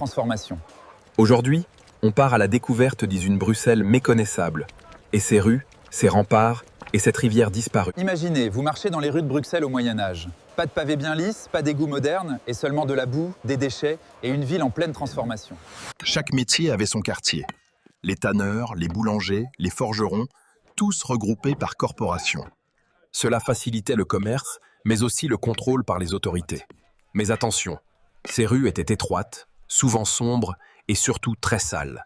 transformation. Aujourd'hui, on part à la découverte d'une Bruxelles méconnaissable, et ses rues, ses remparts et cette rivière disparue. Imaginez, vous marchez dans les rues de Bruxelles au Moyen-Âge. Pas de pavés bien lisses, pas d'égouts modernes, et seulement de la boue, des déchets et une ville en pleine transformation. Chaque métier avait son quartier. Les tanneurs, les boulangers, les forgerons, tous regroupés par corporation. Cela facilitait le commerce, mais aussi le contrôle par les autorités. Mais attention, ces rues étaient étroites, souvent sombres et surtout très sales.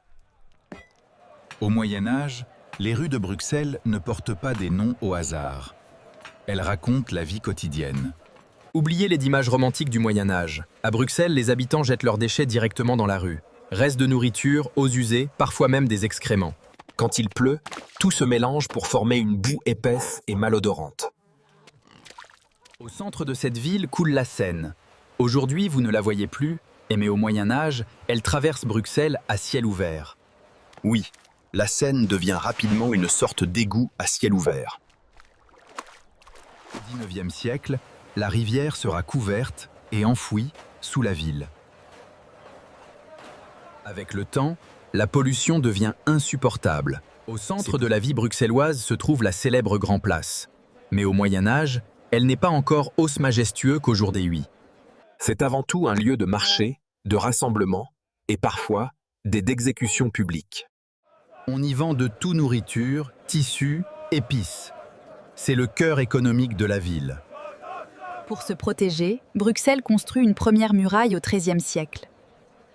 Au Moyen-Âge, les rues de Bruxelles ne portent pas des noms au hasard. Elles racontent la vie quotidienne. Oubliez les images romantiques du Moyen-Âge. À Bruxelles, les habitants jettent leurs déchets directement dans la rue. Restes de nourriture, eaux usées, parfois même des excréments. Quand il pleut, tout se mélange pour former une boue épaisse et malodorante. Au centre de cette ville coule la Seine. Aujourd'hui, vous ne la voyez plus, mais au Moyen-Âge, elle traverse Bruxelles à ciel ouvert. Oui, la Seine devient rapidement une sorte d'égout à ciel ouvert. Au XIXe siècle, la rivière sera couverte et enfouie sous la ville. Avec le temps, la pollution devient insupportable. Au centre de la vie bruxelloise se trouve la célèbre Grand Place. Mais au Moyen-Âge, elle n'est pas encore aussi majestueuse qu'aujourd'hui. C'est avant tout un lieu de marché, de rassemblement et parfois d'exécution publique. On y vend de tout: nourriture, tissus, épices. C'est le cœur économique de la ville. Pour se protéger, Bruxelles construit une première muraille au XIIIe siècle.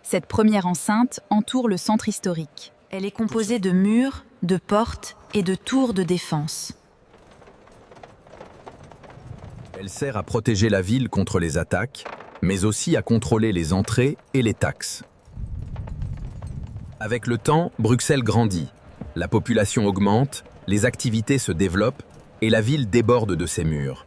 Cette première enceinte entoure le centre historique. Elle est composée de murs, de portes et de tours de défense. Elle sert à protéger la ville contre les attaques, mais aussi à contrôler les entrées et les taxes. Avec le temps, Bruxelles grandit. La population augmente, les activités se développent et la ville déborde de ses murs.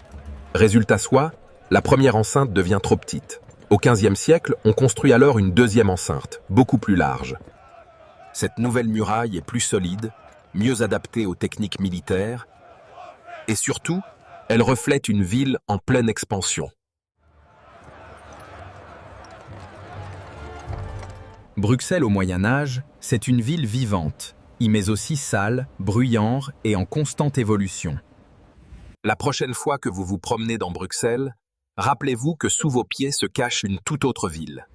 Résultat soit, la première enceinte devient trop petite. Au XVe siècle, on construit alors une deuxième enceinte, beaucoup plus large. Cette nouvelle muraille est plus solide, mieux adaptée aux techniques militaires, et surtout, elle reflète une ville en pleine expansion. Bruxelles au Moyen-Âge, c'est une ville vivante, mais aussi sale, bruyante et en constante évolution. La prochaine fois que vous vous promenez dans Bruxelles, rappelez-vous que sous vos pieds se cache une toute autre ville.